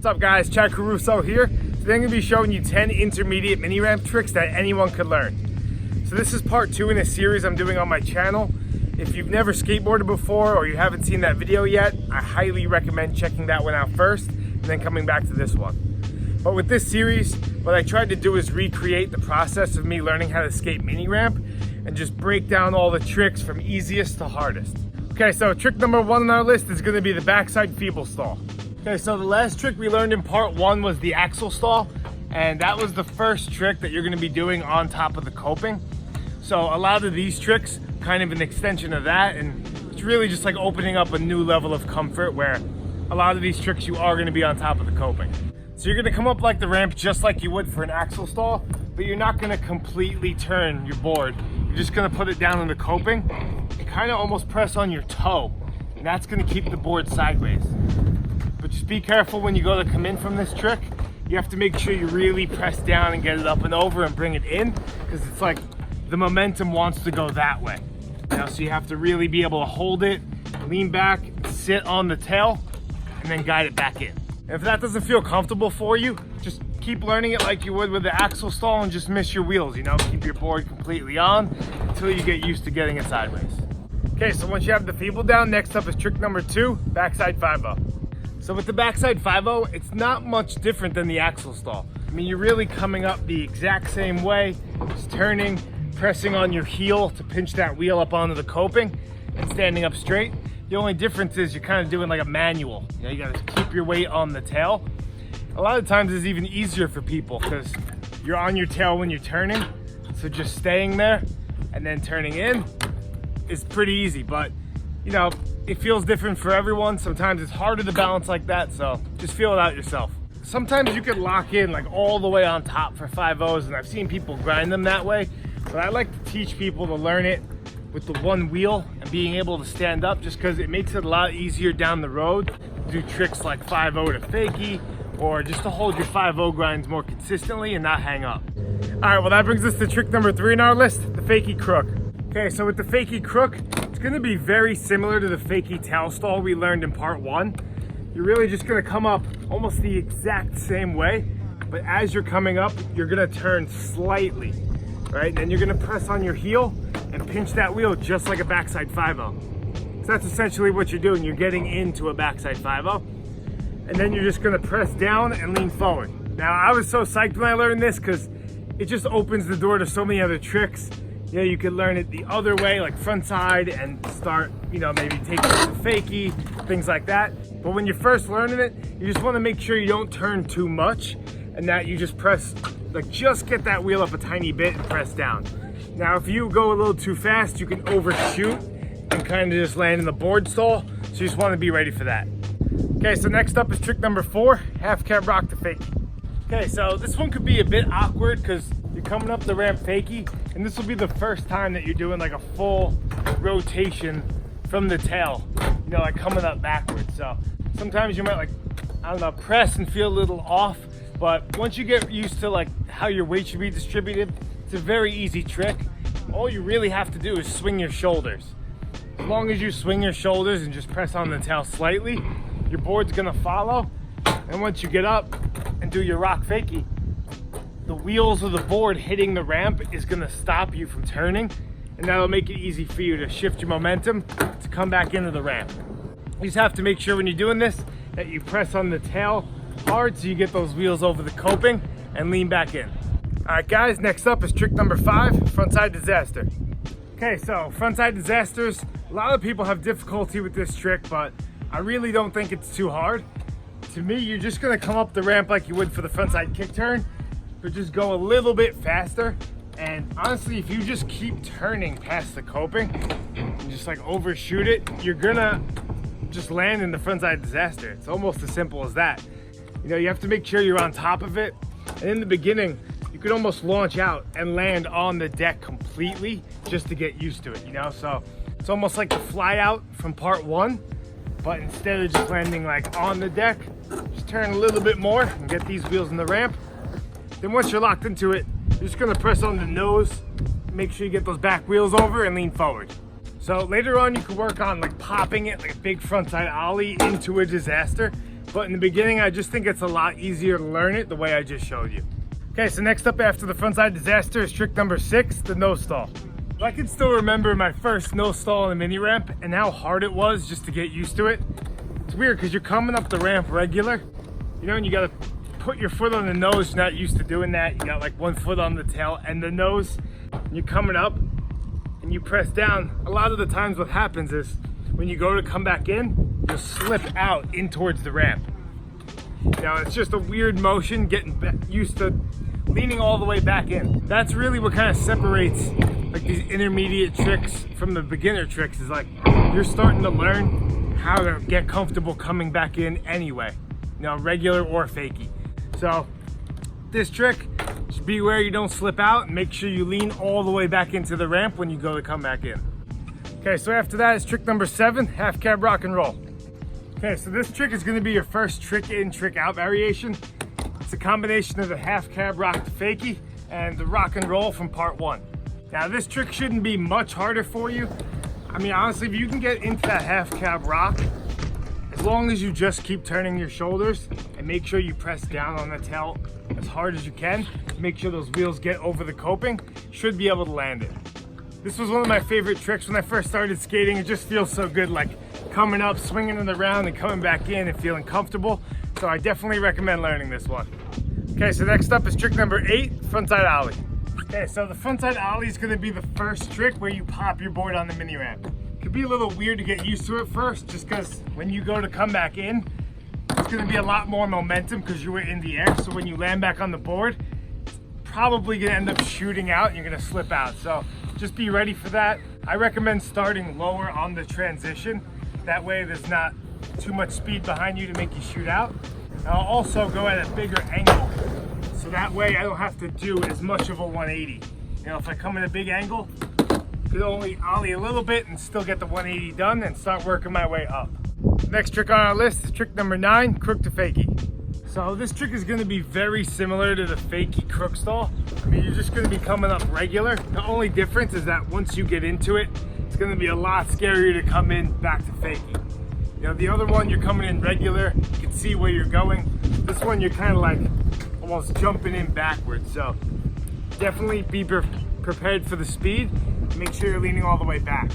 What's up guys, Caruso here. Today I'm going to be showing you 10 intermediate mini ramp tricks that anyone could learn. So this is part 2 in a series I'm doing on my channel. If you've never skateboarded before or you haven't seen that video yet, I highly recommend checking that one out first and then coming back to this one. But with this series, what I tried to do is recreate the process of me learning how to skate mini ramp and just break down all the tricks from easiest to hardest. Okay, so trick number 1 on our list is going to be the backside feeble stall. Okay, so the last trick we learned in part 1 was the axle stall, and that was the first trick that you're going to be doing on top of the coping. So a lot of these tricks, kind of an extension of that, and it's really just like opening up a new level of comfort where a lot of these tricks you are going to be on top of the coping. So you're going to come up like the ramp just like you would for an axle stall, but you're not going to completely turn your board. You're just going to put it down on the coping and kind of almost press on your toe, and that's going to keep the board sideways. But just be careful when you go to come in from this trick. You have to make sure you really press down and get it up and over and bring it in, because it's like the momentum wants to go that way. So you have to really be able to hold it, lean back, sit on the tail, and then guide it back in. And if that doesn't feel comfortable for you, just keep learning it like you would with the axle stall and just miss your wheels, keep your board completely on until you get used to getting it sideways. Okay, so once you have the feeble down, next up is trick number 2, backside 5-0. So with the backside 5-0, it's not much different than the axle stall. I mean, you're really coming up the exact same way, just turning, pressing on your heel to pinch that wheel up onto the coping and standing up straight. The only difference is you're kind of doing like a manual. You gotta keep your weight on the tail. A lot of times it's even easier for people because you're on your tail when you're turning. So just staying there and then turning in is pretty easy, but it feels different for everyone. Sometimes it's harder to balance like that, so just feel it out yourself. Sometimes you could lock in like all the way on top for 5-0s, and I've seen people grind them that way, but I like to teach people to learn it with the one wheel and being able to stand up, just because it makes it a lot easier down the road to do tricks like 5-0 to Fakie, or just to hold your 5-0 grinds more consistently and not hang up. All right, well that brings us to trick number 3 on our list, the Fakie Crook. Okay, so with the Fakie Crook, it's gonna be very similar to the Fakie tail stall we learned in part 1. You're really just gonna come up almost the exact same way, but as you're coming up, you're gonna turn slightly, right? And then you're gonna press on your heel and pinch that wheel just like a backside 5-0. So that's essentially what you're doing. You're getting into a backside 5-0, and then you're just gonna press down and lean forward. Now, I was so psyched when I learned this because it just opens the door to so many other tricks. You could learn it the other way, like frontside, and start, maybe taking it to Fakie, things like that. But when you're first learning it, you just want to make sure you don't turn too much and that you just press, just get that wheel up a tiny bit and press down. Now, if you go a little too fast, you can overshoot and kind of just land in the board stall. So you just want to be ready for that. Okay, so next up is trick number 4, half cab rock to Fakie. Okay, so this one could be a bit awkward because you're coming up the ramp Fakie, and this will be the first time that you're doing like a full rotation from the tail, like coming up backwards. So sometimes you might press and feel a little off, but once you get used to how your weight should be distributed, it's a very easy trick. All you really have to do is swing your shoulders. As long as you swing your shoulders and just press on the tail slightly, your board's gonna follow. And once you get up and do your rock Fakie, the wheels of the board hitting the ramp is gonna stop you from turning, and that'll make it easy for you to shift your momentum to come back into the ramp. You just have to make sure when you're doing this that you press on the tail hard so you get those wheels over the coping and lean back in. All right guys, next up is trick number 5, frontside disaster. Okay, so frontside disasters, a lot of people have difficulty with this trick, but I really don't think it's too hard. To me, you're just gonna come up the ramp like you would for the frontside kick turn, but just go a little bit faster. And honestly, if you just keep turning past the coping and just overshoot it, you're gonna just land in the frontside disaster. It's almost as simple as that. You have to make sure you're on top of it. And in the beginning, you could almost launch out and land on the deck completely just to get used to it, So it's almost like the fly out from part 1, but instead of just landing on the deck, just turn a little bit more and get these wheels in the ramp. Then once you're locked into it, you're just gonna press on the nose, make sure you get those back wheels over and lean forward. So later on, you can work on popping it like a big frontside ollie into a disaster, But in the beginning, I just think it's a lot easier to learn it the way I just showed you. Okay, so next up after the frontside disaster is trick number 6, the no stall. I can still remember my first no stall on the mini ramp and how hard it was just to get used to it. It's weird because you're coming up the ramp regular, you know, and you gotta put your foot on the nose. You're not used to doing that. You got like one foot on the tail and the nose, and you're coming up and you press down. A lot of the times what happens is when you go to come back in, you'll slip out in towards the ramp. Now it's just a weird motion, getting used to leaning all the way back in. That's really what kind of separates like these intermediate tricks from the beginner tricks, is like you're starting to learn how to get comfortable coming back in anyway, you know, regular or fakie. So this trick, just be aware you don't slip out and make sure you lean all the way back into the ramp when you go to come back in. Okay, so after that is trick number 7, half cab rock and roll. Okay, so this trick is going to be your first trick in, trick out variation. It's a combination of the half cab rock to fakie and the rock and roll from part 1. Now this trick shouldn't be much harder for you. I mean, honestly, if you can get into that half cab rock, as long as you just keep turning your shoulders and make sure you press down on the tail as hard as you can, make sure those wheels get over the coping, you should be able to land it. This was one of my favorite tricks when I first started skating. It just feels so good, like coming up, swinging it around and coming back in and feeling comfortable. So I definitely recommend learning this one. Okay, so next up is trick number 8, frontside ollie. Okay, so the frontside ollie is gonna be the first trick where you pop your board on the mini ramp. It could be a little weird to get used to it first, just because when you go to come back in, it's gonna be a lot more momentum because you were in the air. So when you land back on the board, it's probably gonna end up shooting out and you're gonna slip out. So just be ready for that. I recommend starting lower on the transition. That way there's not too much speed behind you to make you shoot out. And I'll also go at a bigger angle, so that way I don't have to do as much of a 180. You know, if I come in a big angle, I could only ollie a little bit and still get the 180 done and start working my way up. Next trick on our list is trick number 9, crook to fakie. So this trick is going to be very similar to the fakie crook stall. I mean, you're just going to be coming up regular. The only difference is that once you get into it, it's going to be a lot scarier to come in back to fakie. You know, the other one, you're coming in regular, you can see where you're going. This one, you're kind of like almost jumping in backwards. So definitely be prepared for the speed. Make sure you're leaning all the way back.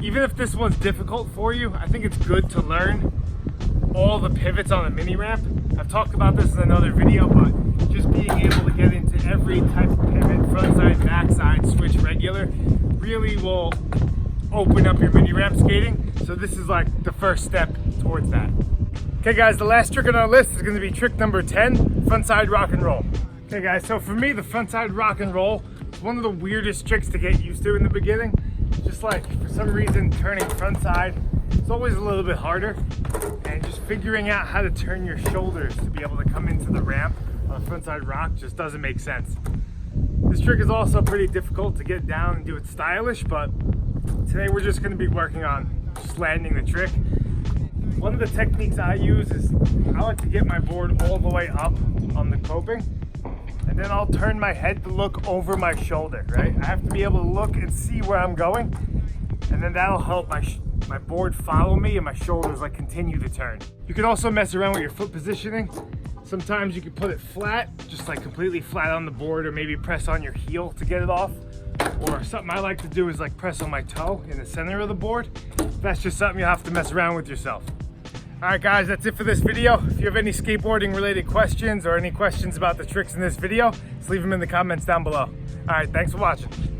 Even if this one's difficult for you, I think it's good to learn all the pivots on a mini ramp. I've talked about this in another video, but just being able to get into every type of pivot, frontside, backside, switch regular, really will open up your mini ramp skating. So this is like the first step towards that. Okay guys, the last trick on our list is gonna be trick number 10, frontside rock and roll. Okay guys, so for me, the frontside rock and roll is one of the weirdest tricks to get used to in the beginning. Just like, for some reason, turning frontside, it's always a little bit harder. And just figuring out how to turn your shoulders to be able to come into the ramp on a frontside rock just doesn't make sense. This trick is also pretty difficult to get down and do it stylish, but today we're just gonna be working on just landing the trick. One of the techniques I use is I like to get my board all the way up on the coping, and then I'll turn my head to look over my shoulder, right? I have to be able to look and see where I'm going, and then that'll help my board follow me and my shoulders like continue to turn. You can also mess around with your foot positioning. Sometimes you can put it flat, just like completely flat on the board, or maybe press on your heel to get it off. Or something I like to do is like press on my toe in the center of the board. That's just something you'll have to mess around with yourself. All right guys, that's it for this video. If you have any skateboarding related questions or any questions about the tricks in this video, just leave them in the comments down below. All right, thanks for watching.